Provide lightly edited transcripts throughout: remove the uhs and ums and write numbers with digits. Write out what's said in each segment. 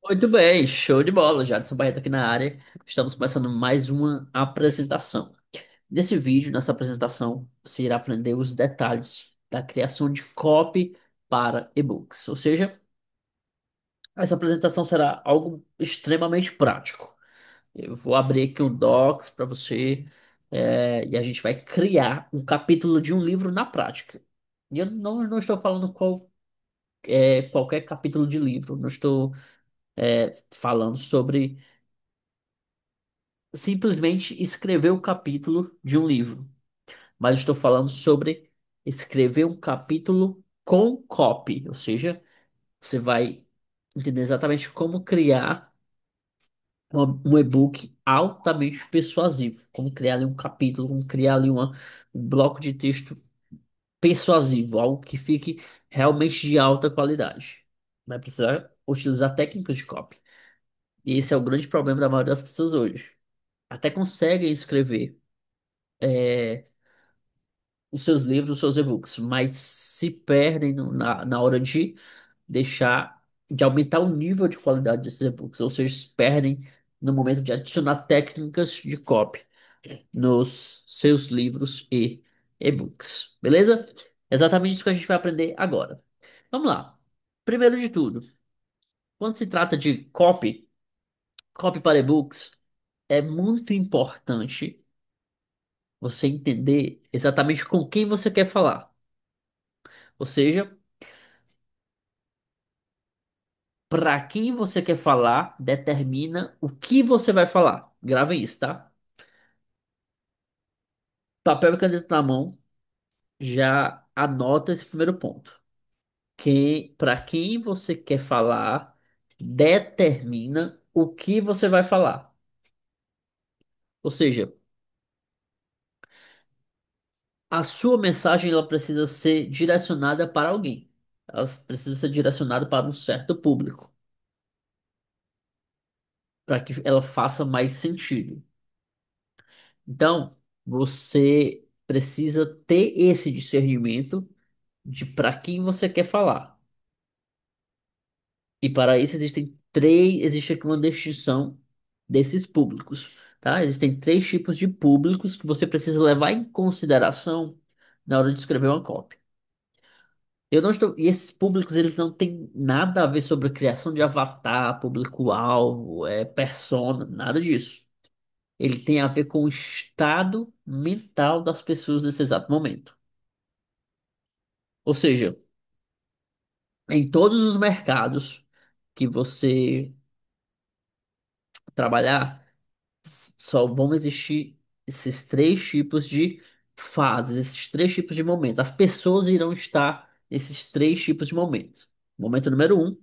Muito bem, show de bola. Jadson Barreto aqui na área. Estamos começando mais uma apresentação. Nesse vídeo, nessa apresentação, você irá aprender os detalhes da criação de copy para e-books. Ou seja, essa apresentação será algo extremamente prático. Eu vou abrir aqui um Docs para você, e a gente vai criar um capítulo de um livro na prática. E eu não estou falando qualquer capítulo de livro, não estou falando sobre simplesmente escrever o capítulo de um livro, mas estou falando sobre escrever um capítulo com copy, ou seja, você vai entender exatamente como criar um e-book altamente persuasivo, como criar ali um capítulo, como criar ali um bloco de texto persuasivo, algo que fique realmente de alta qualidade. Vai precisar utilizar técnicas de copy. E esse é o grande problema da maioria das pessoas hoje. Até conseguem escrever os seus livros, os seus e-books, mas se perdem na hora de de aumentar o nível de qualidade desses e-books, ou seja, se perdem no momento de adicionar técnicas de copy nos seus livros e e-books, beleza? Exatamente isso que a gente vai aprender agora. Vamos lá. Primeiro de tudo, quando se trata de copy para e-books, é muito importante você entender exatamente com quem você quer falar. Ou seja, para quem você quer falar, determina o que você vai falar. Gravem isso, tá? Papel e caneta na mão, já anota esse primeiro ponto. Para quem você quer falar, determina o que você vai falar. Ou seja, a sua mensagem ela precisa ser direcionada para alguém. Ela precisa ser direcionada para um certo público, para que ela faça mais sentido. Então, você precisa ter esse discernimento de para quem você quer falar. E para isso existe aqui uma distinção desses públicos, tá? Existem três tipos de públicos que você precisa levar em consideração na hora de escrever uma copy. E esses públicos, eles não têm nada a ver sobre a criação de avatar, público-alvo, persona, nada disso. Ele tem a ver com o estado mental das pessoas nesse exato momento. Ou seja, em todos os mercados que você trabalhar, só vão existir esses três tipos de fases, esses três tipos de momentos. As pessoas irão estar nesses três tipos de momentos. Momento número um,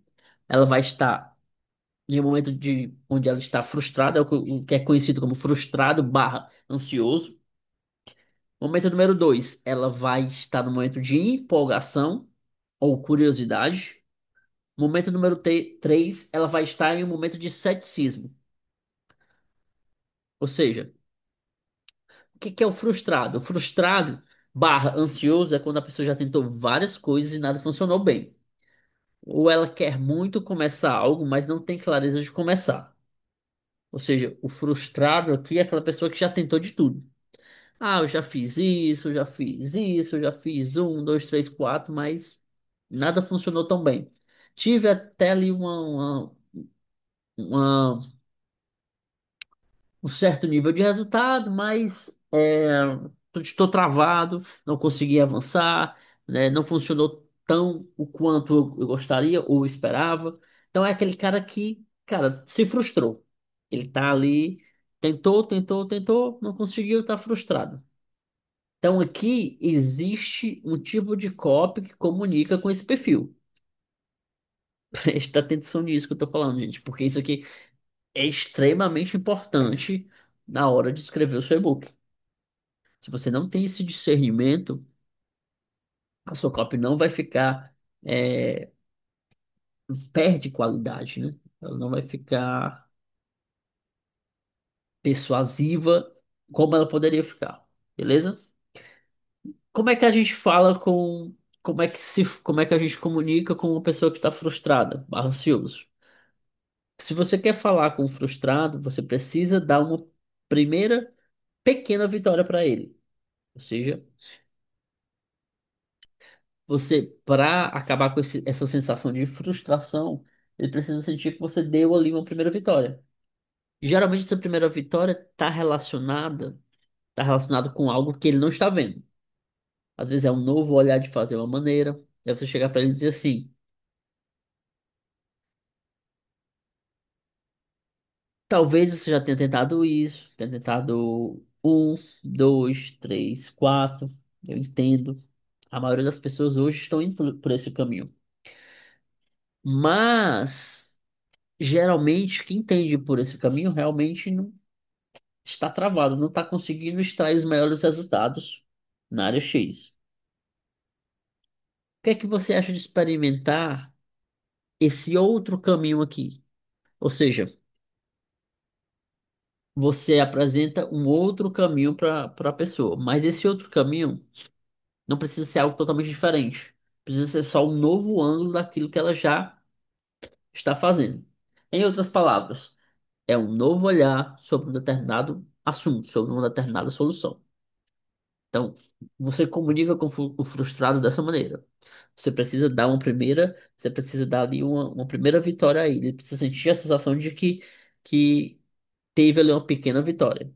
ela vai estar em um momento de onde ela está frustrada, o que é conhecido como frustrado barra ansioso. Momento número dois, ela vai estar no momento de empolgação ou curiosidade. Momento número três, ela vai estar em um momento de ceticismo. Ou seja, o que que é o frustrado? O frustrado barra ansioso é quando a pessoa já tentou várias coisas e nada funcionou bem. Ou ela quer muito começar algo, mas não tem clareza de começar. Ou seja, o frustrado aqui é aquela pessoa que já tentou de tudo. Ah, eu já fiz isso, eu já fiz isso, eu já fiz um, dois, três, quatro, mas nada funcionou tão bem. Tive até ali uma um certo nível de resultado, mas estou travado, não consegui avançar, né, não funcionou tão o quanto eu gostaria ou esperava. Então é aquele cara que, cara, se frustrou. Ele tá ali, tentou, não conseguiu, tá frustrado. Então aqui existe um tipo de copy que comunica com esse perfil. Presta atenção nisso que eu tô falando, gente, porque isso aqui é extremamente importante na hora de escrever o seu e-book. Se você não tem esse discernimento, a sua copy não vai ficar, é, perde qualidade, né? Ela não vai ficar persuasiva como ela poderia ficar, beleza? Como é que a gente fala com, como é que a gente comunica com uma pessoa que está frustrada, barra ansioso? Se você quer falar com o frustrado, você precisa dar uma primeira pequena vitória para ele. Ou seja, você, para acabar com essa sensação de frustração, ele precisa sentir que você deu ali uma primeira vitória. Geralmente essa primeira vitória está relacionado com algo que ele não está vendo. Às vezes é um novo olhar de fazer uma maneira. Aí você chegar para ele e dizer assim: talvez você já tenha tentado isso, tenha tentado um, dois, três, quatro. Eu entendo. A maioria das pessoas hoje estão indo por esse caminho. Mas geralmente quem tende por esse caminho realmente não está travado, não está conseguindo extrair os melhores resultados na área X. O que é que você acha de experimentar esse outro caminho aqui? Ou seja, você apresenta um outro caminho para a pessoa, mas esse outro caminho não precisa ser algo totalmente diferente. Precisa ser só um novo ângulo daquilo que ela já está fazendo. Em outras palavras, é um novo olhar sobre um determinado assunto, sobre uma determinada solução. Então, você comunica com o frustrado dessa maneira. Você precisa dar ali uma primeira vitória a ele. Ele precisa sentir a sensação de que teve ali uma pequena vitória.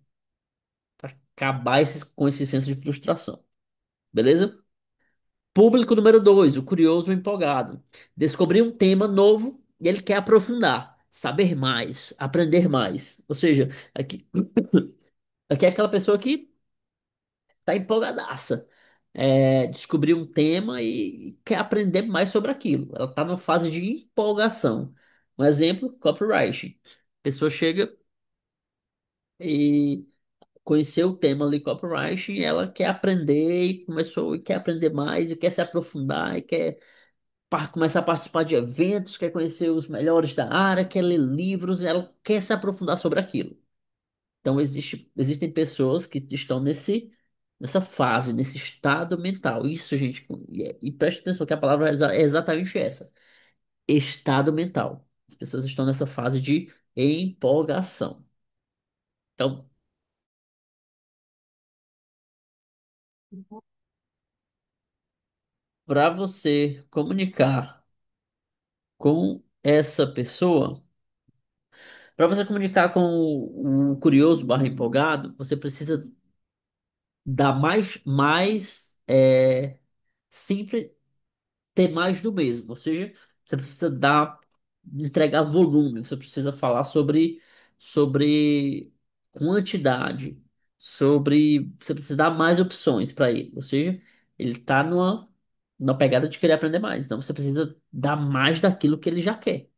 Para acabar com esse senso de frustração. Beleza? Público número 2, o curioso o empolgado. Descobriu um tema novo e ele quer aprofundar, saber mais, aprender mais. Ou seja, aqui é aquela pessoa que tá empolgadaça. Descobriu um tema e quer aprender mais sobre aquilo. Ela tá numa fase de empolgação. Um exemplo, copyright. A pessoa chega e conheceu o tema ali, copyright, e ela quer aprender e começou e quer aprender mais e quer se aprofundar e quer começar a participar de eventos, quer conhecer os melhores da área, quer ler livros, e ela quer se aprofundar sobre aquilo. Então existem pessoas que estão nessa fase, nesse estado mental. Isso, gente, e preste atenção que a palavra é exatamente essa: estado mental. As pessoas estão nessa fase de empolgação. Então, para você comunicar com essa pessoa, para você comunicar com o curioso barra empolgado, você precisa dar sempre ter mais do mesmo. Ou seja, você precisa entregar volume, você precisa falar sobre quantidade, você precisa dar mais opções para ele. Ou seja, ele está numa pegada de querer aprender mais. Então você precisa dar mais daquilo que ele já quer.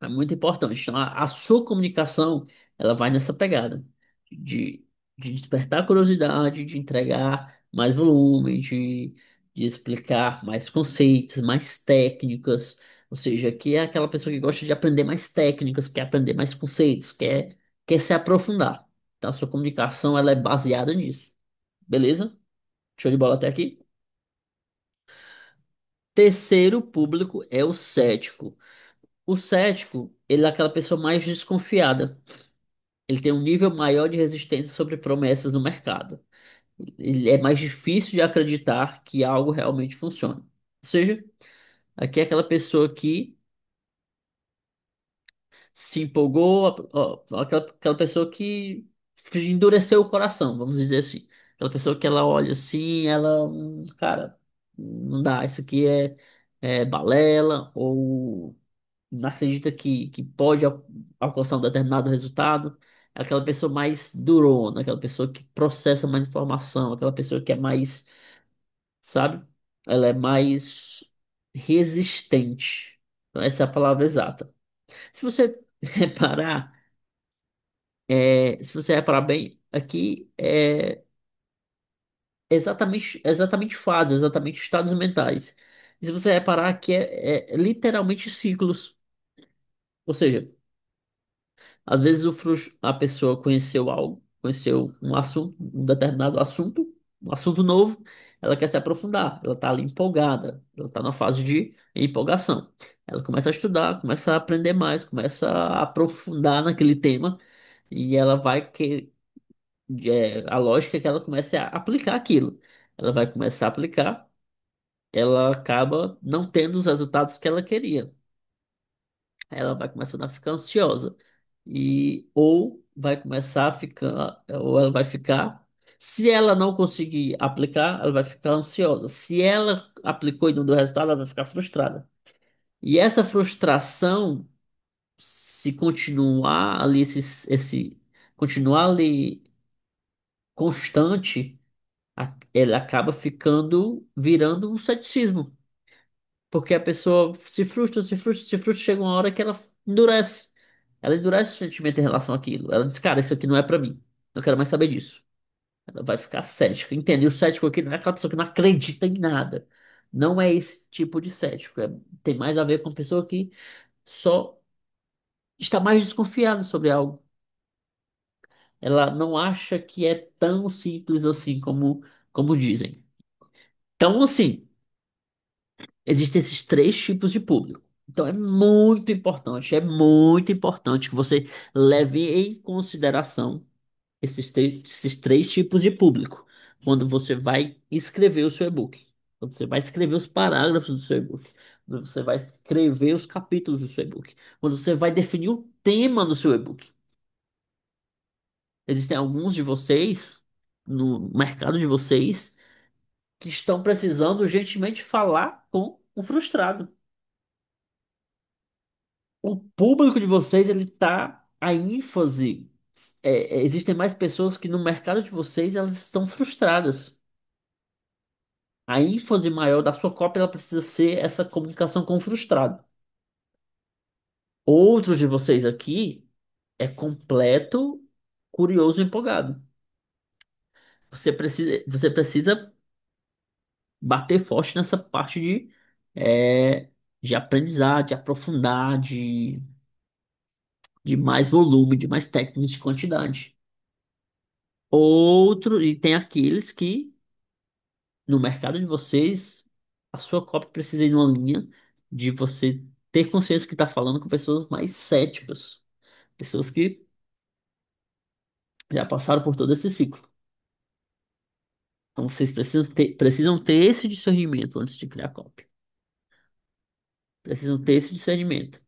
É muito importante. Então, a sua comunicação, ela vai nessa pegada de, de despertar a curiosidade, de entregar mais volume, de explicar mais conceitos, mais técnicas. Ou seja, que é aquela pessoa que gosta de aprender mais técnicas, quer aprender mais conceitos, quer se aprofundar. Então, a sua comunicação, ela é baseada nisso. Beleza? Show de bola até aqui? Terceiro público é o cético. O cético, ele é aquela pessoa mais desconfiada. Ele tem um nível maior de resistência sobre promessas no mercado. Ele é mais difícil de acreditar que algo realmente funciona. Ou seja, aqui é aquela pessoa que se empolgou, ó, aquela pessoa que endureceu o coração, vamos dizer assim. Aquela pessoa que ela olha assim, ela, cara, não dá, isso aqui é balela, ou não acredita que pode alcançar um determinado resultado. É aquela pessoa mais durona, aquela pessoa que processa mais informação, aquela pessoa que é mais, sabe? Ela é mais resistente. Então, essa é a palavra exata. Se você reparar, se você reparar bem, aqui é exatamente fases, exatamente estados mentais. E se você reparar, aqui é literalmente ciclos. Ou seja, às vezes a pessoa conheceu algo, conheceu um assunto, um determinado assunto, um assunto novo, ela quer se aprofundar, ela está ali empolgada, ela está na fase de empolgação. Ela começa a estudar, começa a aprender mais, começa a aprofundar naquele tema e ela vai que a lógica é que ela comece a aplicar aquilo. Ela vai começar a aplicar, ela acaba não tendo os resultados que ela queria. Ela vai começando a ficar ansiosa ou vai começar a ficar ou ela vai ficar se ela não conseguir aplicar, ela vai ficar ansiosa. Se ela aplicou e não deu resultado, ela vai ficar frustrada. E essa frustração, se continuar ali esse continuar ali constante, ela acaba ficando virando um ceticismo. Porque a pessoa se frustra, se frustra, se frustra, chega uma hora que ela endurece. Ela endurece o sentimento em relação àquilo. Ela diz, cara, isso aqui não é pra mim. Não quero mais saber disso. Ela vai ficar cética. Entende? O cético aqui não é aquela pessoa que não acredita em nada. Não é esse tipo de cético. Tem mais a ver com a pessoa que só está mais desconfiada sobre algo. Ela não acha que é tão simples assim como dizem. Então, assim. Existem esses três tipos de público. Então é muito importante que você leve em consideração esses três tipos de público quando você vai escrever o seu e-book, quando você vai escrever os parágrafos do seu e-book, quando você vai escrever os capítulos do seu e-book, quando você vai definir o tema do seu e-book. Existem alguns de vocês no mercado de vocês que estão precisando urgentemente falar com o frustrado. O público de vocês, ele tá a ênfase. Existem mais pessoas que no mercado de vocês elas estão frustradas. A ênfase maior da sua cópia ela precisa ser essa comunicação com o frustrado. Outros de vocês aqui é completo curioso e empolgado. Você precisa bater forte nessa parte é, de aprendizar, de aprofundar, de mais volume, de mais técnica, de quantidade. E tem aqueles que, no mercado de vocês, a sua cópia precisa ir numa linha de você ter consciência que está falando com pessoas mais céticas, pessoas que já passaram por todo esse ciclo. Então vocês precisam ter esse discernimento antes de criar cópia. Precisam ter esse discernimento.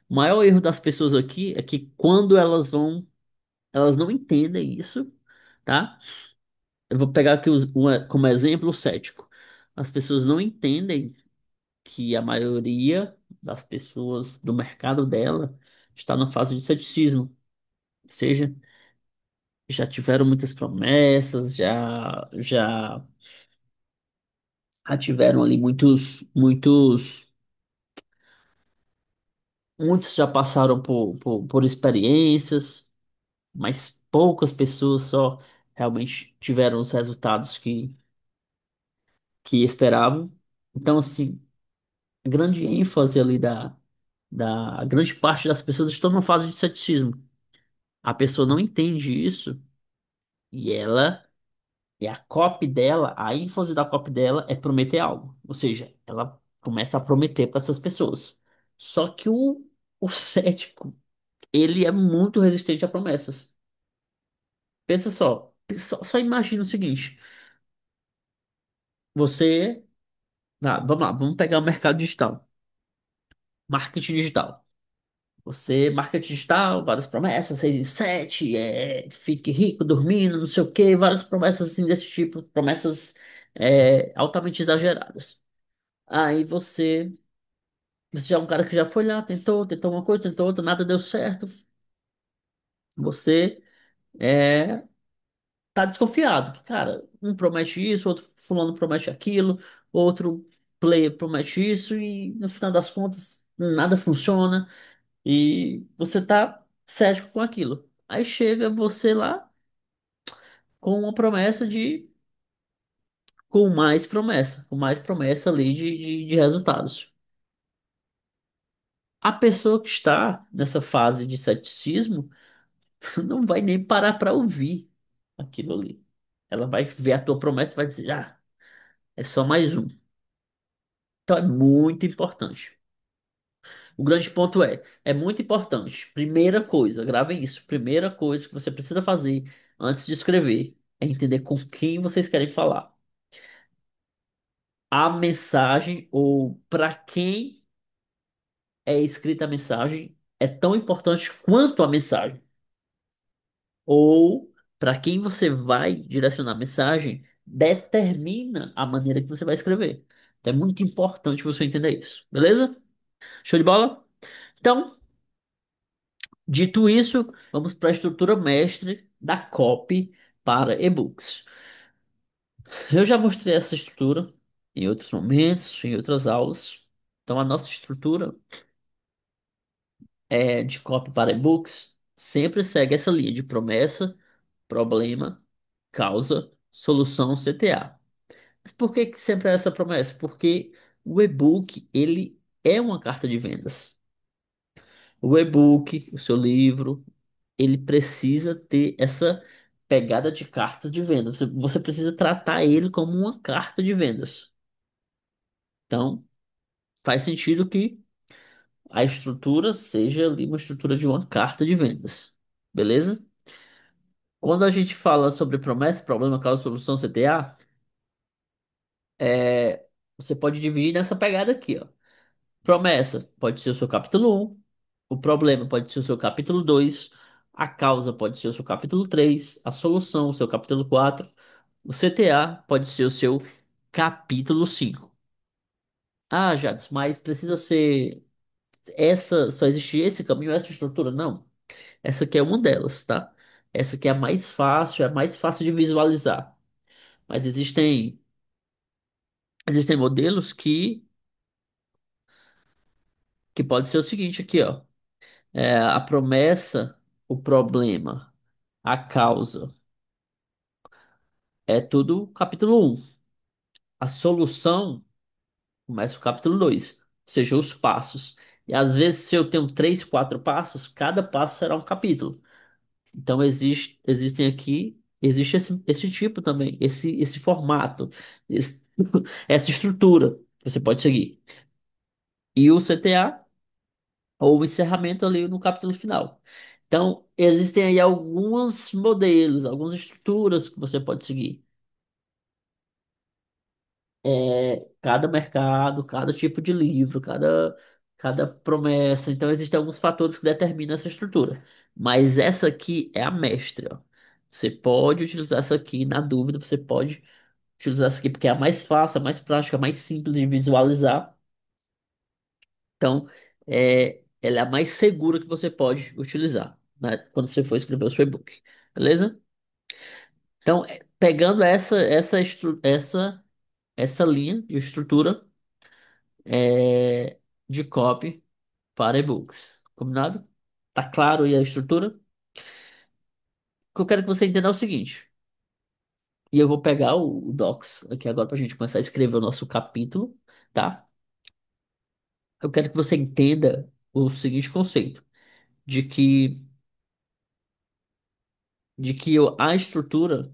O maior erro das pessoas aqui é que quando elas não entendem isso, tá? Eu vou pegar aqui como exemplo o cético. As pessoas não entendem que a maioria das pessoas do mercado dela está na fase de ceticismo. Ou seja, já tiveram muitas promessas, já tiveram ali muitos já passaram por experiências, mas poucas pessoas só realmente tiveram os resultados que esperavam. Então, assim, a grande ênfase ali a grande parte das pessoas estão numa fase de ceticismo. A pessoa não entende isso e a copy dela, a ênfase da copy dela é prometer algo. Ou seja, ela começa a prometer para essas pessoas. Só que o cético, ele é muito resistente a promessas. Pensa só imagina o seguinte: você, vamos lá, vamos pegar o mercado digital, marketing digital. Marketing digital, várias promessas, 6 em 7, fique rico dormindo, não sei o quê, várias promessas assim desse tipo, promessas altamente exageradas. Aí você já é um cara que já foi lá, tentou uma coisa, tentou outra, nada deu certo. Você é, tá desconfiado, que, cara, um promete isso, outro fulano promete aquilo, outro player promete isso, e no final das contas nada funciona. E você tá cético com aquilo. Aí chega você lá com uma promessa com mais promessa ali de resultados. A pessoa que está nessa fase de ceticismo não vai nem parar para ouvir aquilo ali. Ela vai ver a tua promessa e vai dizer, ah. É só mais um. Então é muito importante. O grande ponto é muito importante. Primeira coisa, gravem isso. Primeira coisa que você precisa fazer antes de escrever é entender com quem vocês querem falar. A mensagem ou para quem é escrita a mensagem é tão importante quanto a mensagem. Ou para quem você vai direcionar a mensagem determina a maneira que você vai escrever. Então é muito importante você entender isso, beleza? Show de bola? Então, dito isso, vamos para a estrutura mestre da copy para e-books. Eu já mostrei essa estrutura em outros momentos, em outras aulas. Então, a nossa estrutura de copy para e-books sempre segue essa linha de promessa, problema, causa, solução, CTA. Mas por que que sempre é essa promessa? Porque o e-book, ele é uma carta de vendas. O e-book, o seu livro, ele precisa ter essa pegada de cartas de vendas. Você precisa tratar ele como uma carta de vendas. Então, faz sentido que a estrutura seja ali uma estrutura de uma carta de vendas. Beleza? Quando a gente fala sobre promessa, problema, causa, solução, CTA, você pode dividir nessa pegada aqui, ó. Promessa pode ser o seu capítulo um, o problema pode ser o seu capítulo 2, a causa pode ser o seu capítulo 3, a solução o seu capítulo 4, o CTA pode ser o seu capítulo 5. Ah, Jades, mas precisa ser só existir esse caminho, essa estrutura? Não. Essa aqui é uma delas, tá? Essa aqui é a mais fácil de visualizar. Mas existem modelos que pode ser o seguinte aqui, ó. A promessa, o problema, a causa, é tudo capítulo um. A solução começa o capítulo 2, ou seja, os passos. E às vezes, se eu tenho 3, 4 passos, cada passo será um capítulo. Então, existe esse tipo também, esse formato, esse- essa estrutura que você pode seguir. E o CTA, ou o encerramento ali no capítulo final. Então, existem aí alguns modelos, algumas estruturas que você pode seguir. Cada mercado, cada tipo de livro, cada promessa. Então, existem alguns fatores que determinam essa estrutura. Mas essa aqui é a mestra, ó. Você pode utilizar essa aqui, na dúvida, você pode utilizar essa aqui, porque é a mais fácil, a mais prática, a mais simples de visualizar. Então, ela é a mais segura que você pode utilizar, né, quando você for escrever o seu e-book. Beleza? Então, pegando essa linha de estrutura de copy para e-books. Combinado? Tá claro aí a estrutura? O que eu quero que você entenda é o seguinte. E eu vou pegar o Docs aqui agora para a gente começar a escrever o nosso capítulo, tá? Eu quero que você entenda o seguinte conceito, de que, a estrutura,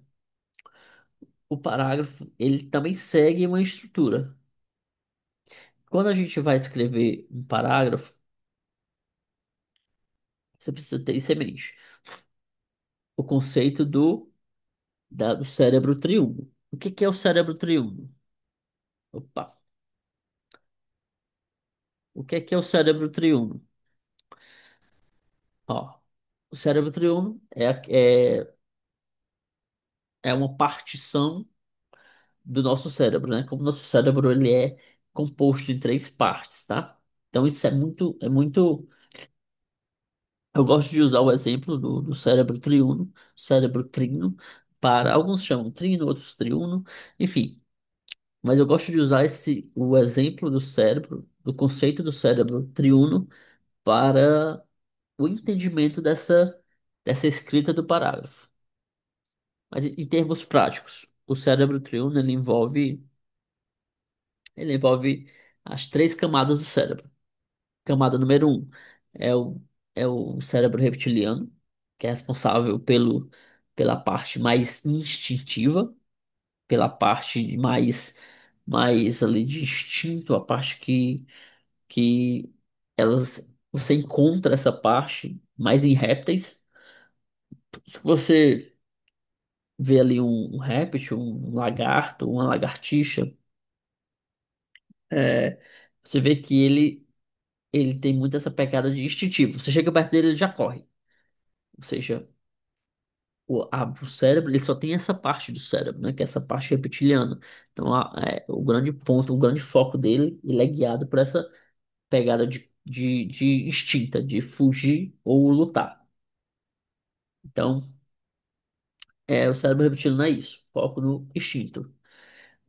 o parágrafo, ele também segue uma estrutura. Quando a gente vai escrever um parágrafo, você precisa ter isso em mente. O conceito do cérebro triunno. O que que é o cérebro triunno? Opa. O que é o cérebro triunno? Ó, o cérebro triunno é uma partição do nosso cérebro, né? Como o nosso cérebro ele é composto de três partes, tá? Então isso é muito. Eu gosto de usar o exemplo do cérebro triunno, cérebro trino, para alguns chamam trino, outros triuno, enfim. Mas eu gosto de usar o exemplo do cérebro, do conceito do cérebro triuno, para o entendimento dessa escrita do parágrafo. Mas em termos práticos, o cérebro triuno ele envolve as três camadas do cérebro. Camada número um é o cérebro reptiliano, que é responsável pela parte mais instintiva, pela parte mais mais ali de instinto, a parte que você encontra essa parte mais em répteis. Se você vê ali um réptil, um lagarto, uma lagartixa, é, você vê que ele tem muito essa pegada de instintivo. Você chega perto dele, ele já corre. Ou seja, o cérebro, ele só tem essa parte do cérebro, né? Que é essa parte reptiliana. Então, o grande ponto, o grande foco dele, ele é guiado por essa pegada de instinta, de fugir ou lutar. Então, o cérebro reptiliano é isso, foco no instinto.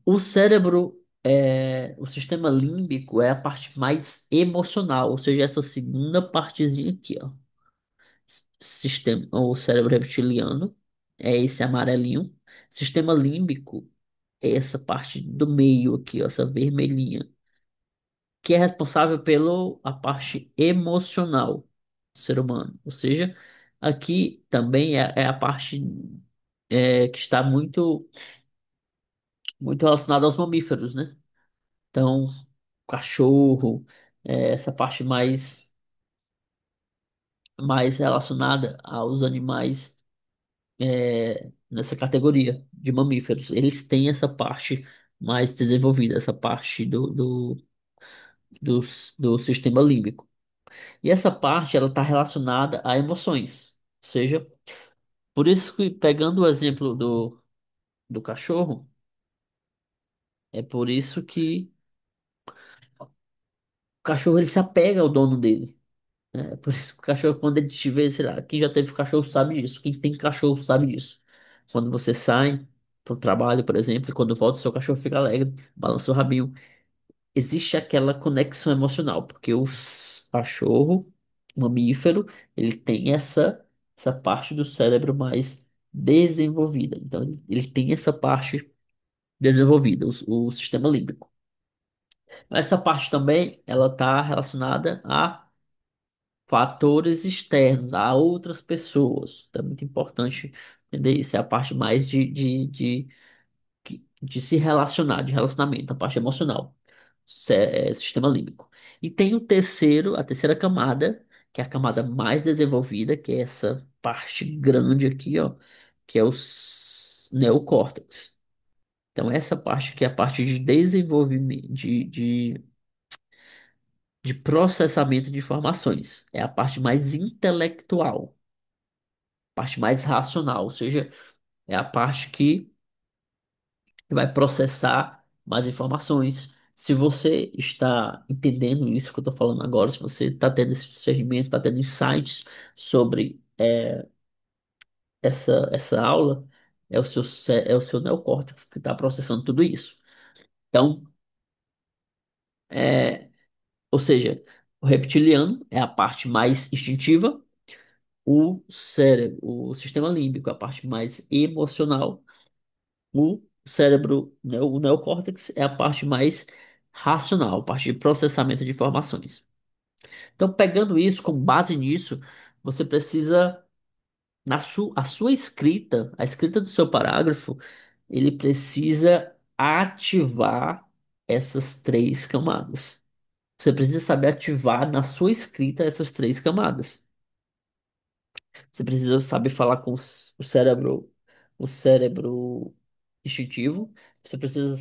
O cérebro, o sistema límbico é a parte mais emocional, ou seja, essa segunda partezinha aqui, ó. Sistema, o cérebro reptiliano é esse amarelinho. Sistema límbico é essa parte do meio aqui, ó, essa vermelhinha, que é responsável pela a parte emocional do ser humano. Ou seja, aqui também é a parte que está muito relacionada aos mamíferos, né? Então, cachorro, essa parte mais relacionada aos animais nessa categoria de mamíferos. Eles têm essa parte mais desenvolvida, essa parte do, do sistema límbico. E essa parte, ela está relacionada a emoções. Ou seja, por isso que, pegando o exemplo do cachorro, é por isso que o cachorro ele se apega ao dono dele. Né? É por isso que o cachorro, quando ele te vê, sei lá, quem já teve cachorro sabe disso. Quem tem cachorro sabe disso. Quando você sai para o trabalho, por exemplo, e quando volta, seu cachorro fica alegre, balança o rabinho. Existe aquela conexão emocional, porque o cachorro, mamífero, ele tem essa parte do cérebro mais desenvolvida. Então, ele tem essa parte desenvolvida, o sistema límbico. Essa parte também, ela está relacionada a fatores externos, a outras pessoas. Então, é muito importante entender isso. É a parte mais de se relacionar, de relacionamento, a parte emocional, sistema límbico. E tem a terceira camada, que é a camada mais desenvolvida, que é essa parte grande aqui, ó, que é o neocórtex. Então, essa parte que é a parte de desenvolvimento, de processamento de informações. É a parte mais intelectual, parte mais racional, ou seja, é a parte que vai processar mais informações. Se você está entendendo isso que eu estou falando agora, se você está tendo esse discernimento, está tendo insights sobre essa aula, é o seu neocórtex que está processando tudo isso. Então, é, ou seja, o reptiliano é a parte mais instintiva, o cérebro, o sistema límbico é a parte mais emocional. O cérebro, né, o neocórtex, é a parte mais racional, a parte de processamento de informações. Então, pegando isso, com base nisso, você precisa, a sua escrita, a escrita do seu parágrafo, ele precisa ativar essas três camadas. Você precisa saber ativar na sua escrita essas três camadas. Você precisa saber falar com o cérebro instintivo. Você precisa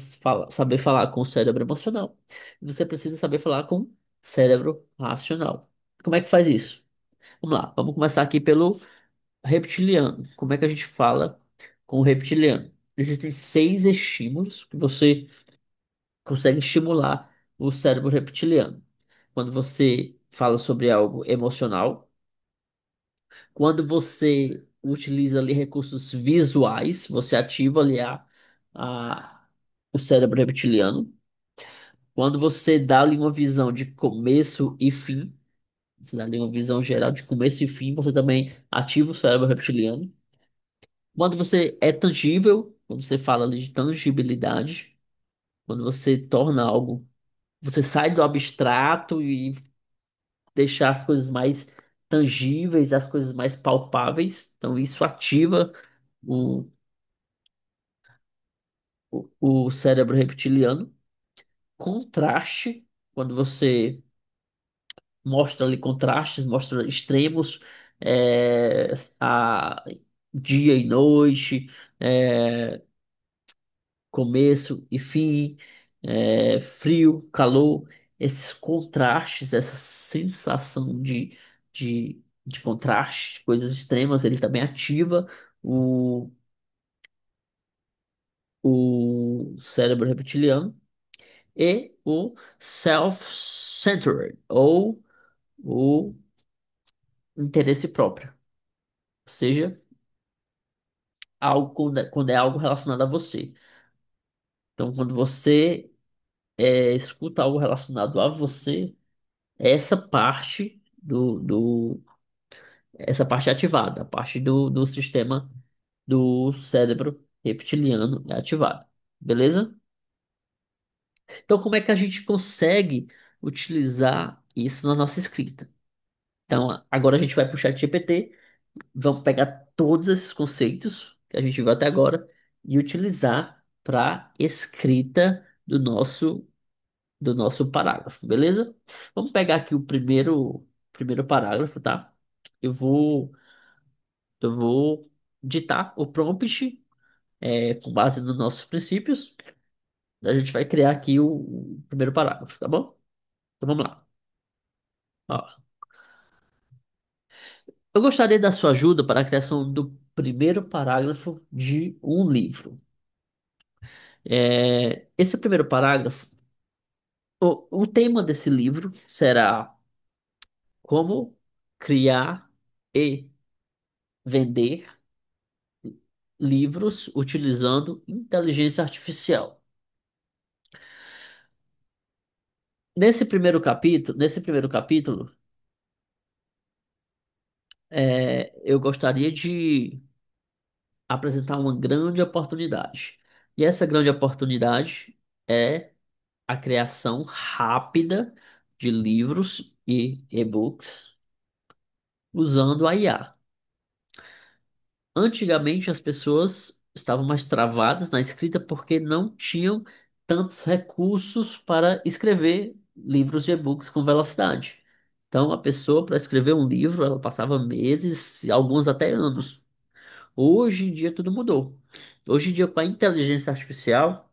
saber falar com o cérebro emocional. E você precisa saber falar com o cérebro racional. Como é que faz isso? Vamos lá, vamos começar aqui pelo reptiliano. Como é que a gente fala com o reptiliano? Existem 6 estímulos que você consegue estimular o cérebro reptiliano. Quando você fala sobre algo emocional, quando você utiliza ali recursos visuais, você ativa ali a, o cérebro reptiliano. Quando você dá ali uma visão de começo e fim, você dá ali uma visão geral de começo e fim, você também ativa o cérebro reptiliano. Quando você é tangível, quando você fala ali de tangibilidade, quando você torna algo, você sai do abstrato e deixar as coisas mais tangíveis, as coisas mais palpáveis. Então isso ativa o, o cérebro reptiliano. contraste, quando você mostra ali contrastes, mostra extremos, é, a dia e noite, é, começo e fim, frio, calor, esses contrastes, essa sensação de contraste, coisas extremas, ele também ativa o, o cérebro reptiliano e o self-centered, ou o interesse próprio. Ou seja, algo quando é algo relacionado a você. Então, quando você escuta algo relacionado a você, essa parte essa parte é ativada, a parte do sistema do cérebro reptiliano é ativada. Beleza? Então, como é que a gente consegue utilizar isso na nossa escrita? Então, agora a gente vai para o chat GPT, vamos pegar todos esses conceitos que a gente viu até agora e utilizar para escrita do nosso parágrafo, beleza? Vamos pegar aqui o primeiro parágrafo, tá? Eu vou, eu vou ditar o prompt com base nos nossos princípios. A gente vai criar aqui o primeiro parágrafo, tá bom? Então vamos lá. Ó, eu gostaria da sua ajuda para a criação do primeiro parágrafo de um livro. Esse primeiro parágrafo, o tema desse livro será como criar e vender livros utilizando inteligência artificial. Nesse primeiro capítulo, eu gostaria de apresentar uma grande oportunidade. E essa grande oportunidade é a criação rápida de livros e e-books usando a IA. Antigamente as pessoas estavam mais travadas na escrita porque não tinham tantos recursos para escrever livros de e-books com velocidade. Então a pessoa para escrever um livro ela passava meses, alguns até anos. Hoje em dia tudo mudou. Hoje em dia com a inteligência artificial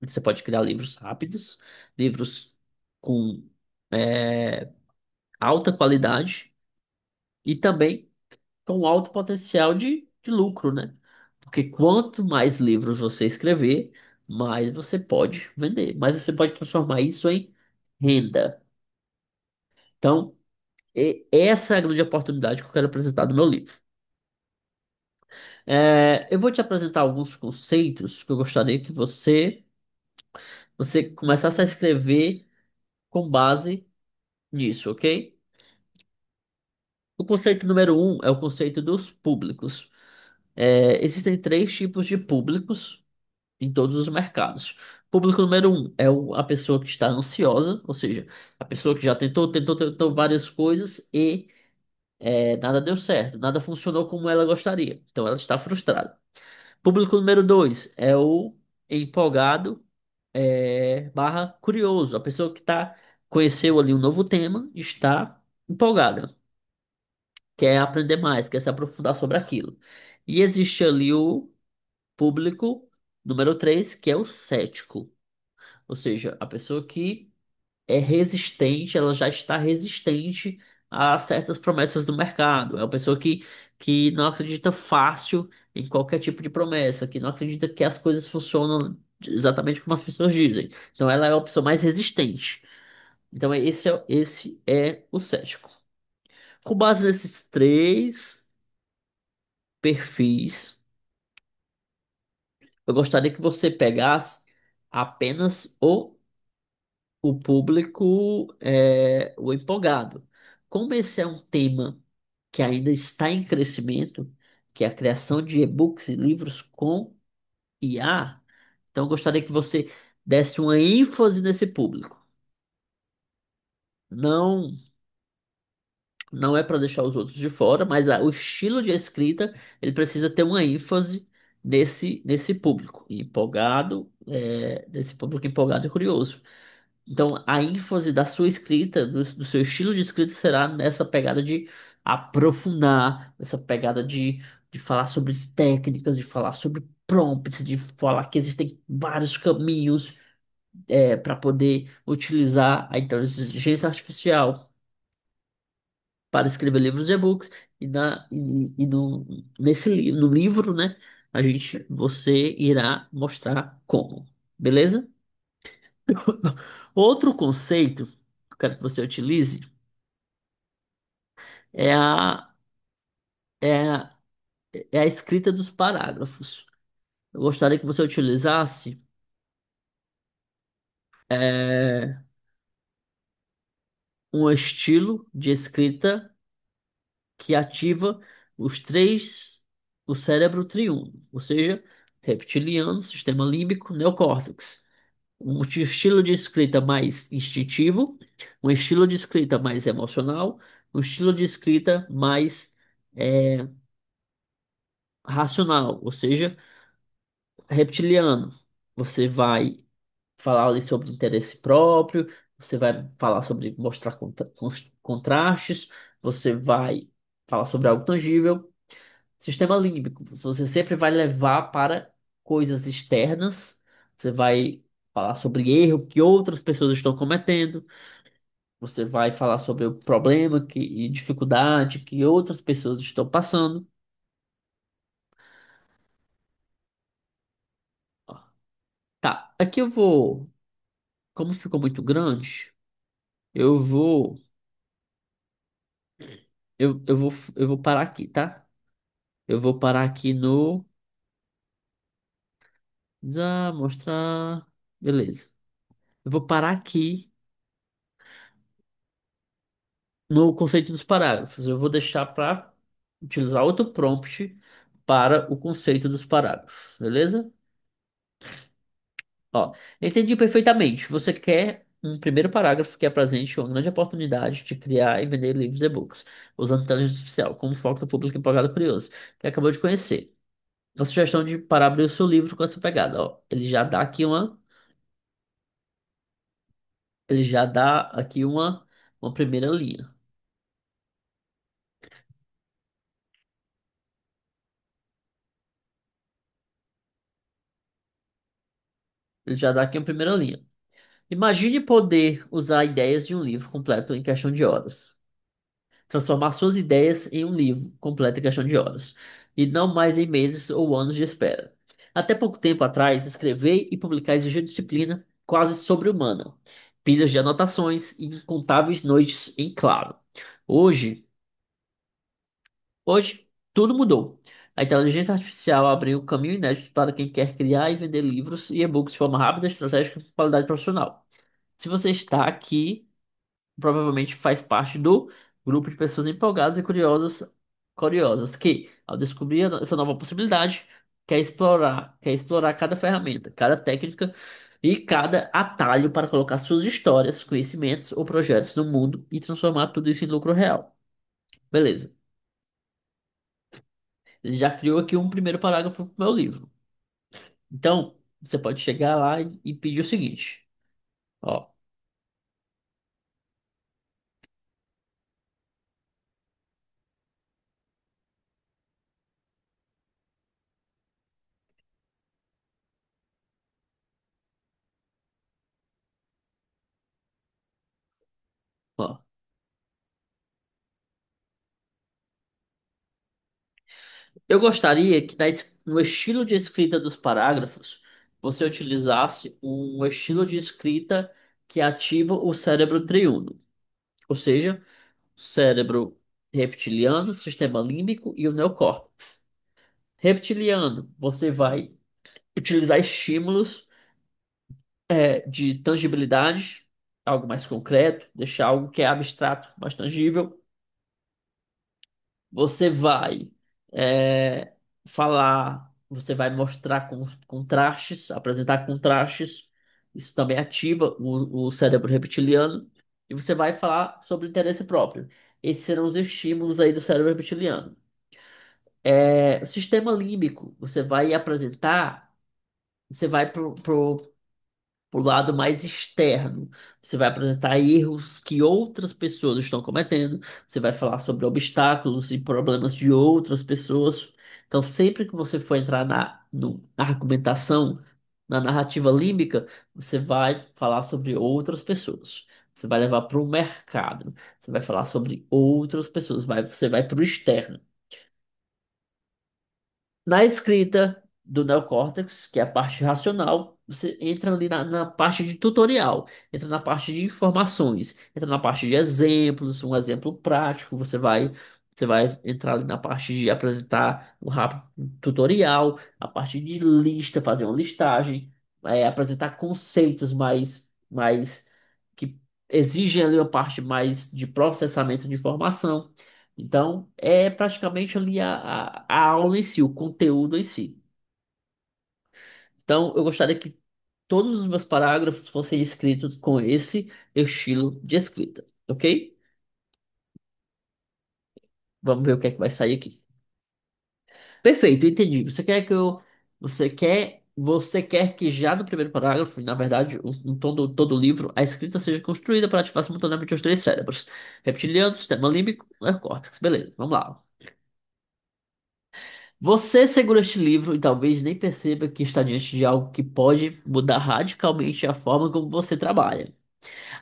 você pode criar livros rápidos, livros com é, alta qualidade e também com alto potencial de lucro, né? Porque quanto mais livros você escrever, mais você pode vender, mais você pode transformar isso em renda. Então, essa é a grande oportunidade que eu quero apresentar no meu livro. Eu vou te apresentar alguns conceitos que eu gostaria que você começasse a escrever com base nisso, ok? O conceito número um é o conceito dos públicos. Existem três tipos de públicos em todos os mercados. Público número um é a pessoa que está ansiosa, ou seja, a pessoa que já tentou várias coisas e nada deu certo, nada funcionou como ela gostaria. Então ela está frustrada. Público número dois é o empolgado barra curioso, a pessoa que conheceu ali um novo tema, está empolgada, quer aprender mais, quer se aprofundar sobre aquilo. E existe ali o público número 3 que é o cético. Ou seja, a pessoa que é resistente, ela já está resistente a certas promessas do mercado. É uma pessoa que não acredita fácil em qualquer tipo de promessa, que não acredita que as coisas funcionam exatamente como as pessoas dizem. Então ela é a pessoa mais resistente. Então esse é o cético. Com base nesses três perfis, eu gostaria que você pegasse apenas o público o empolgado. Como esse é um tema que ainda está em crescimento, que é a criação de e-books e livros com IA, então eu gostaria que você desse uma ênfase nesse público. Não, não é para deixar os outros de fora, mas o estilo de escrita ele precisa ter uma ênfase nesse público empolgado, desse público empolgado e curioso. Então, a ênfase da sua escrita, do seu estilo de escrita, será nessa pegada de aprofundar, nessa pegada de falar sobre técnicas, de falar sobre prompts, de falar que existem vários caminhos para poder utilizar a inteligência artificial para escrever livros e e-books. E no livro, né, você irá mostrar como. Beleza? Outro conceito que eu quero que você utilize é é a, é a escrita dos parágrafos. Eu gostaria que você utilizasse é, um estilo de escrita que ativa os três, o cérebro triuno, ou seja, reptiliano, sistema límbico, neocórtex. Um estilo de escrita mais instintivo, um estilo de escrita mais emocional, um estilo de escrita mais é, racional, ou seja, reptiliano. Você vai falar ali sobre interesse próprio, você vai falar sobre mostrar contrastes, você vai falar sobre algo tangível. Sistema límbico, você sempre vai levar para coisas externas, você vai falar sobre erro que outras pessoas estão cometendo, você vai falar sobre o problema e dificuldade que outras pessoas estão passando. Tá, aqui eu vou, como ficou muito grande, eu vou, eu vou parar aqui, tá? Eu vou parar aqui no, mostrar, beleza. Eu vou parar aqui no conceito dos parágrafos. Eu vou deixar para utilizar outro prompt para o conceito dos parágrafos, beleza? Ó, entendi perfeitamente. Você quer um primeiro parágrafo que apresente uma grande oportunidade de criar e vender livros e e-books, usando inteligência artificial como foco do público empolgado e curioso, que acabou de conhecer. Uma sugestão para abrir o seu livro com essa pegada, ó. Ele já dá aqui uma primeira linha. Ele já dá aqui uma primeira linha. Imagine poder usar ideias de um livro completo em questão de horas. Transformar suas ideias em um livro completo em questão de horas. E não mais em meses ou anos de espera. Até pouco tempo atrás, escrever e publicar exigia disciplina quase sobre-humana. Pilhas de anotações e incontáveis noites em claro. Hoje, hoje, tudo mudou. A inteligência artificial abriu um caminho inédito para quem quer criar e vender livros e e-books de forma rápida, estratégica e com qualidade profissional. Se você está aqui, provavelmente faz parte do grupo de pessoas empolgadas e curiosas que, ao descobrir essa nova possibilidade, quer explorar cada ferramenta, cada técnica e cada atalho para colocar suas histórias, conhecimentos ou projetos no mundo e transformar tudo isso em lucro real. Beleza. Ele já criou aqui um primeiro parágrafo pro meu livro. Então, você pode chegar lá e pedir o seguinte, ó, ó. Eu gostaria que no estilo de escrita dos parágrafos você utilizasse um estilo de escrita que ativa o cérebro triuno, ou seja, o cérebro reptiliano, sistema límbico e o neocórtex. Reptiliano, você vai utilizar estímulos de tangibilidade, algo mais concreto, deixar algo que é abstrato, mais tangível. Você vai você vai mostrar contrastes, apresentar contrastes. Isso também ativa o cérebro reptiliano. E você vai falar sobre o interesse próprio. Esses serão os estímulos aí do cérebro reptiliano. O sistema límbico, você vai apresentar, você vai o lado mais externo. Você vai apresentar erros que outras pessoas estão cometendo. Você vai falar sobre obstáculos e problemas de outras pessoas. Então, sempre que você for entrar na argumentação, na narrativa límbica, você vai falar sobre outras pessoas. Você vai levar para o mercado. Você vai falar sobre outras pessoas. Você vai para o externo. Na escrita do neocórtex, que é a parte racional, você entra ali na parte de tutorial, entra na parte de informações, entra na parte de exemplos, um exemplo prático, você vai entrar ali na parte de apresentar um rápido tutorial, a parte de lista, fazer uma listagem, apresentar conceitos mais que exigem ali uma parte mais de processamento de informação. Então, é praticamente ali a aula em si, o conteúdo em si. Então, eu gostaria que todos os meus parágrafos fossem escritos com esse estilo de escrita, ok? Vamos ver o que é que vai sair aqui. Perfeito, entendi. Você quer que já no primeiro parágrafo, na verdade, em todo o livro, a escrita seja construída para ativar simultaneamente os três cérebros: reptiliano, sistema límbico e córtex. Beleza, vamos lá. Você segura este livro e talvez nem perceba que está diante de algo que pode mudar radicalmente a forma como você trabalha,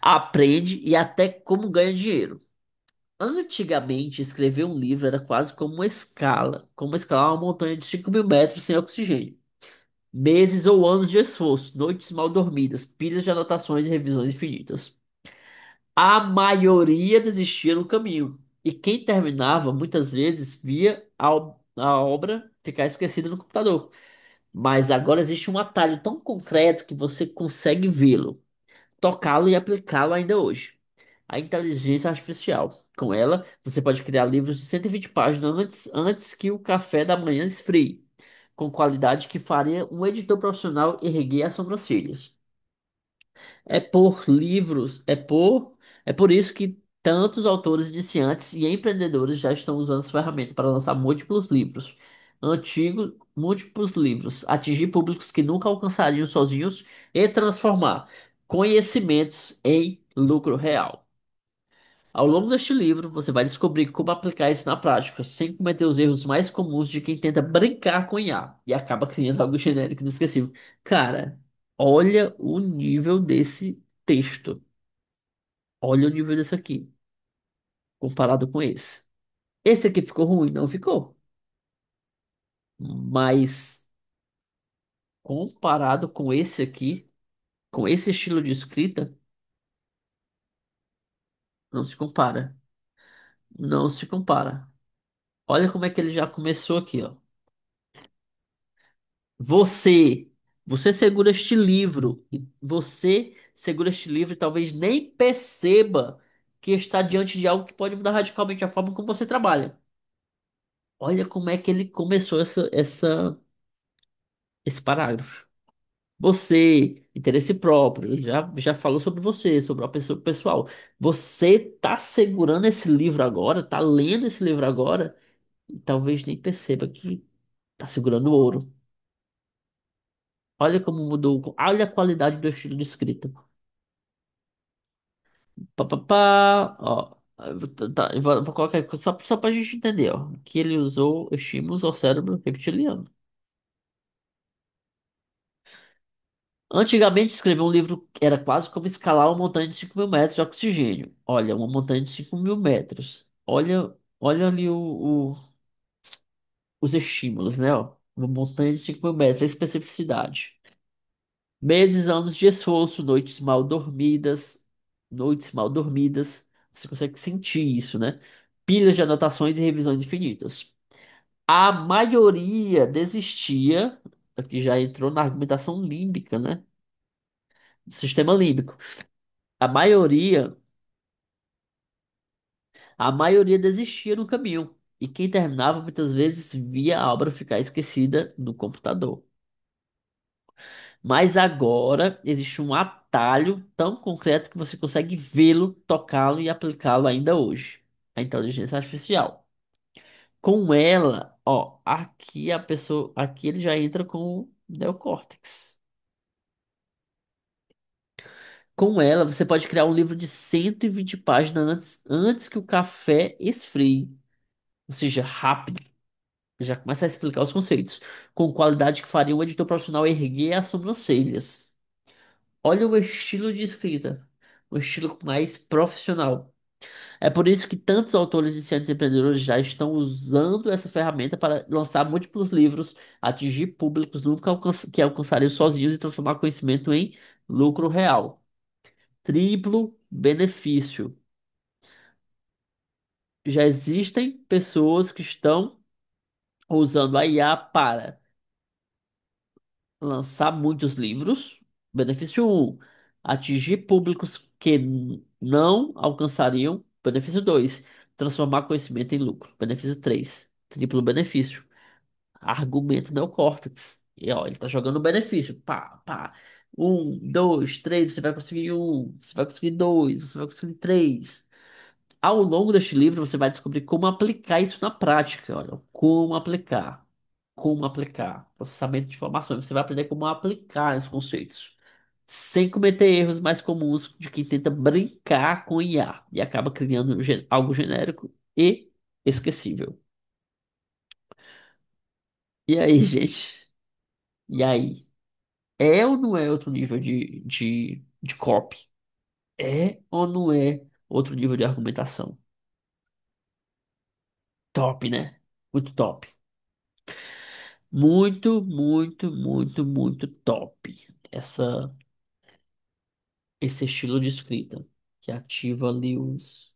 aprende e até como ganha dinheiro. Antigamente, escrever um livro era quase como escalar uma montanha de 5.000 metros sem oxigênio. Meses ou anos de esforço, noites mal dormidas, pilhas de anotações e revisões infinitas. A maioria desistia no caminho, e quem terminava muitas vezes via a obra ficar esquecida no computador. Mas agora existe um atalho tão concreto que você consegue vê-lo, tocá-lo e aplicá-lo ainda hoje. A inteligência artificial. Com ela, você pode criar livros de 120 páginas antes que o café da manhã esfrie, com qualidade que faria um editor profissional erguer as sobrancelhas. É por isso que tantos autores iniciantes e empreendedores já estão usando essa ferramenta para lançar múltiplos livros, atingir públicos que nunca alcançariam sozinhos e transformar conhecimentos em lucro real. Ao longo deste livro, você vai descobrir como aplicar isso na prática, sem cometer os erros mais comuns de quem tenta brincar com IA e acaba criando algo genérico e inesquecível. Cara, olha o nível desse texto. Olha o nível desse aqui, comparado com esse. Esse aqui ficou ruim? Não ficou. Mas comparado com esse aqui, com esse estilo de escrita, não se compara. Não se compara. Olha como é que ele já começou aqui, ó. Você, você segura este livro, e você segura este livro e talvez nem perceba que está diante de algo que pode mudar radicalmente a forma como você trabalha. Olha como é que ele começou esse parágrafo. Você, interesse próprio, ele já falou sobre você, sobre a pessoa pessoal. Você tá segurando esse livro agora, tá lendo esse livro agora, e talvez nem perceba que tá segurando ouro. Olha como mudou, olha a qualidade do estilo de escrita. Pá, pá, pá, ó. Tá, eu vou colocar aqui só pra gente entender, ó. Que ele usou estímulos ao cérebro reptiliano. Antigamente, escrever um livro era quase como escalar uma montanha de 5.000 metros de oxigênio. Olha, uma montanha de 5.000 metros. Olha ali os estímulos, né? Ó. Uma montanha de 5.000 metros, a especificidade. Meses, anos de esforço, noites mal dormidas. Você consegue sentir isso, né? Pilhas de anotações e revisões infinitas. A maioria desistia, aqui já entrou na argumentação límbica, né? Do sistema límbico. A maioria, a maioria desistia no caminho. E quem terminava muitas vezes via a obra ficar esquecida no computador. Mas agora existe um atalho tão concreto que você consegue vê-lo, tocá-lo e aplicá-lo ainda hoje. A inteligência artificial. Com ela, ó, aqui ele já entra com o neocórtex. Com ela, você pode criar um livro de 120 páginas antes que o café esfrie, ou seja, rápido. Já começa a explicar os conceitos, com qualidade que faria um editor profissional erguer as sobrancelhas. Olha o estilo de escrita, o estilo mais profissional. É por isso que tantos autores iniciantes e empreendedores já estão usando essa ferramenta para lançar múltiplos livros, atingir públicos nunca que alcançariam sozinhos e transformar conhecimento em lucro real. Triplo benefício. Já existem pessoas que estão usando a IA para lançar muitos livros. Benefício um, atingir públicos que não alcançariam. Benefício 2, transformar conhecimento em lucro. Benefício 3, triplo benefício. Argumento neocórtex. E ó, ele tá jogando benefício. Pá, pá. Um, dois, três, você vai conseguir um, você vai conseguir dois, você vai conseguir três. Ao longo deste livro, você vai descobrir como aplicar isso na prática. Olha, como aplicar. Como aplicar. Processamento de informações. Você vai aprender como aplicar os conceitos. Sem cometer erros mais comuns de quem tenta brincar com IA e acaba criando algo genérico e esquecível. E aí, gente? E aí? É ou não é outro nível de copy? É ou não é outro nível de argumentação? Top, né? Muito top. Muito, muito, muito, muito top. Esse estilo de escrita que ativa ali os,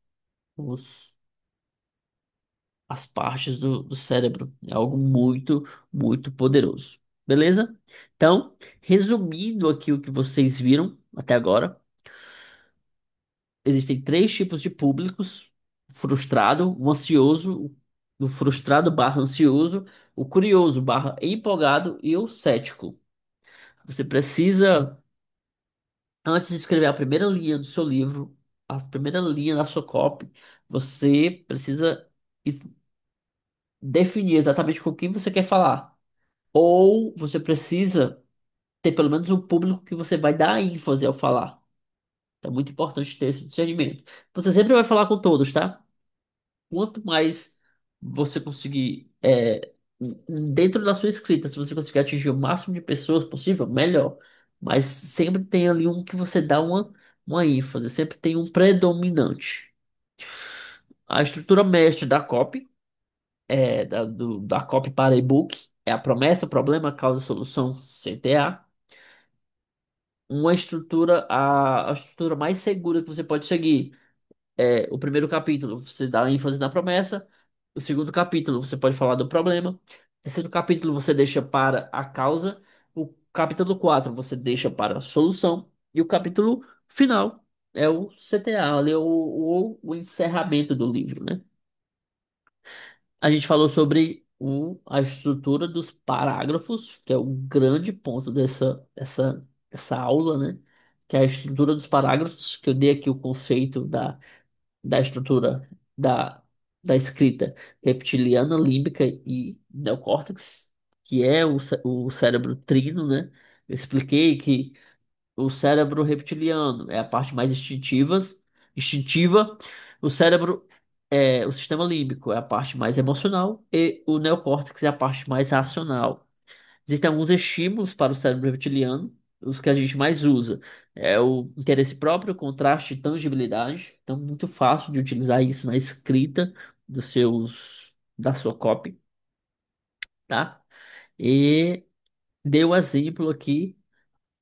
as partes do cérebro. É algo muito, muito poderoso. Beleza? Então, resumindo aqui o que vocês viram até agora, existem três tipos de públicos: o frustrado, o ansioso, o frustrado barra ansioso, o curioso barra empolgado e o cético. Você precisa antes de escrever a primeira linha do seu livro, a primeira linha da sua copy, você precisa i- definir exatamente com quem você quer falar. Ou você precisa ter pelo menos um público que você vai dar ênfase ao falar. Então é muito importante ter esse discernimento. Você sempre vai falar com todos, tá? Quanto mais você conseguir, dentro da sua escrita, se você conseguir atingir o máximo de pessoas possível, melhor. Mas sempre tem ali um que você dá uma ênfase, sempre tem um predominante. A estrutura mestre da copy, da copy para e-book, é a promessa, problema, causa, solução, CTA. A estrutura mais segura que você pode seguir. O primeiro capítulo, você dá ênfase na promessa. O segundo capítulo, você pode falar do problema. O terceiro capítulo, você deixa para a causa. O capítulo 4 você deixa para a solução. E o capítulo final é o CTA, ali, o encerramento do livro, né? A gente falou sobre a estrutura dos parágrafos, que é o grande ponto dessa aula, né? Que é a estrutura dos parágrafos, que eu dei aqui o conceito da estrutura da escrita reptiliana, límbica e neocórtex, que é o cérebro trino, né? Eu expliquei que o cérebro reptiliano é a parte mais instintiva, o sistema límbico é a parte mais emocional e o neocórtex é a parte mais racional. Existem alguns estímulos para o cérebro reptiliano, os que a gente mais usa. É o interesse próprio, contraste e tangibilidade. Então, muito fácil de utilizar isso na escrita da sua copy, tá? E dei o exemplo aqui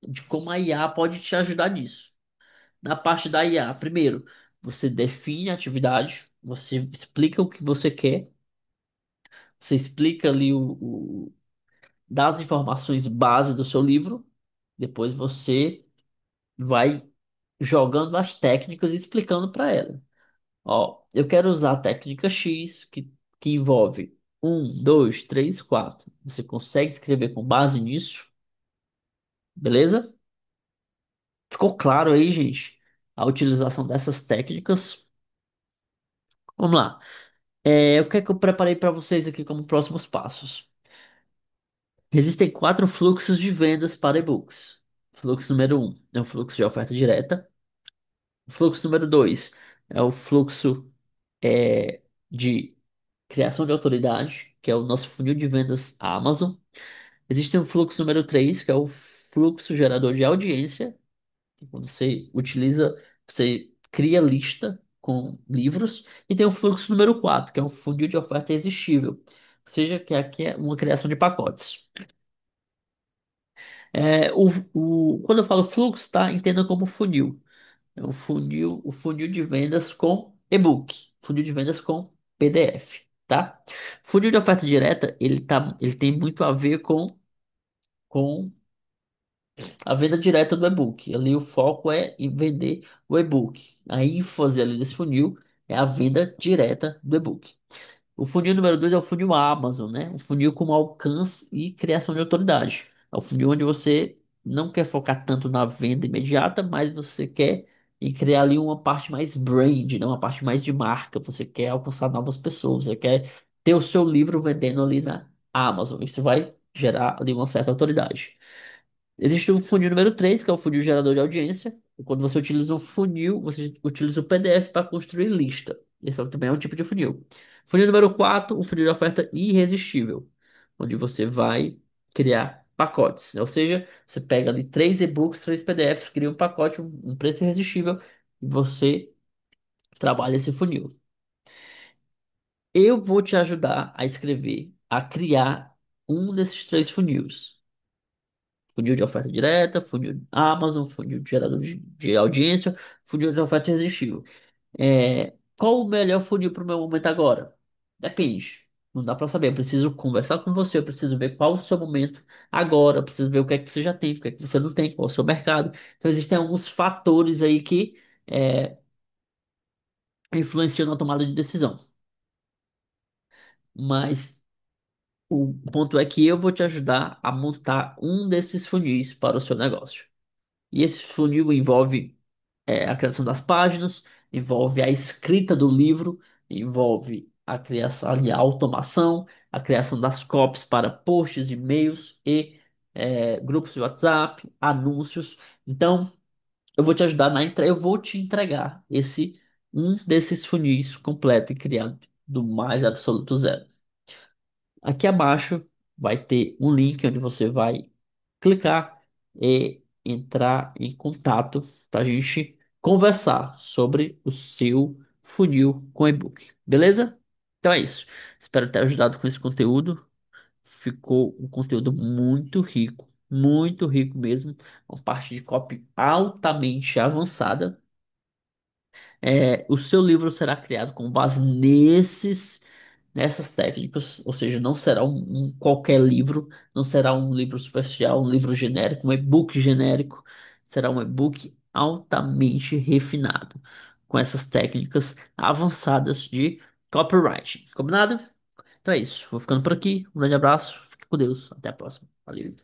de como a IA pode te ajudar nisso. Na parte da IA, primeiro, você define a atividade, você explica o que você quer, você explica ali dá as informações base do seu livro, depois você vai jogando as técnicas e explicando para ela. Ó, eu quero usar a técnica X, que envolve um, dois, três, quatro. Você consegue escrever com base nisso? Beleza? Ficou claro aí, gente, a utilização dessas técnicas? Vamos lá. O que é que eu preparei para vocês aqui como próximos passos? Existem quatro fluxos de vendas para e-books. Fluxo número um é o fluxo de oferta direta. O fluxo número 2 é o fluxo de criação de autoridade, que é o nosso funil de vendas Amazon. Existe um fluxo número 3 que é o fluxo gerador de audiência, que quando você utiliza, você cria lista com livros. E tem o fluxo número 4 que é um funil de oferta irresistível, ou seja, que aqui é uma criação de pacotes. Quando eu falo fluxo, tá? Entenda como funil. É o funil de vendas com e-book, funil de vendas com PDF, tá? Funil de oferta direta, ele tem muito a ver com a venda direta do e-book. Ali o foco é em vender o e-book. A ênfase ali desse funil é a venda direta do e-book. O funil número 2 é o funil Amazon, né? O funil com alcance e criação de autoridade. É o funil onde você não quer focar tanto na venda imediata, mas você quer criar ali uma parte mais brand, né? Uma parte mais de marca. Você quer alcançar novas pessoas, você quer ter o seu livro vendendo ali na Amazon. Isso vai gerar ali uma certa autoridade. Existe um funil número 3 que é o funil gerador de audiência. Quando você utiliza um funil, você utiliza o PDF para construir lista. Também é um tipo de funil. Funil número 4 um funil de oferta irresistível, onde você vai criar pacotes. Ou seja, você pega ali três e-books, três PDFs, cria um pacote, um preço irresistível, e você trabalha esse funil. Eu vou te ajudar a escrever, a criar um desses três funis. Funil de oferta direta, funil Amazon, funil de gerador de audiência, funil de oferta irresistível. Qual o melhor funil para o meu momento agora? Depende. Não dá para saber. Eu preciso conversar com você, eu preciso ver qual o seu momento agora, eu preciso ver o que é que você já tem, o que é que você não tem, qual é o seu mercado. Então existem alguns fatores aí que é, influenciam na tomada de decisão. Mas o ponto é que eu vou te ajudar a montar um desses funis para o seu negócio. E esse funil envolve a criação das páginas, envolve a escrita do livro, envolve a criação ali, a automação, a criação das copies para posts, e-mails e grupos de WhatsApp, anúncios. Então, eu vou te ajudar eu vou te entregar esse um desses funis completo e criado do mais absoluto zero. Aqui abaixo vai ter um link onde você vai clicar e entrar em contato para a gente conversar sobre o seu funil com e-book. Beleza? Então é isso. Espero ter ajudado com esse conteúdo. Ficou um conteúdo muito rico mesmo. Uma parte de copy altamente avançada. O seu livro será criado com base nessas técnicas, ou seja, não será um qualquer livro, não será um livro especial, um livro genérico, um e-book genérico, será um e-book altamente refinado, com essas técnicas avançadas de copywriting. Combinado? Então é isso, vou ficando por aqui, um grande abraço, fique com Deus, até a próxima. Valeu.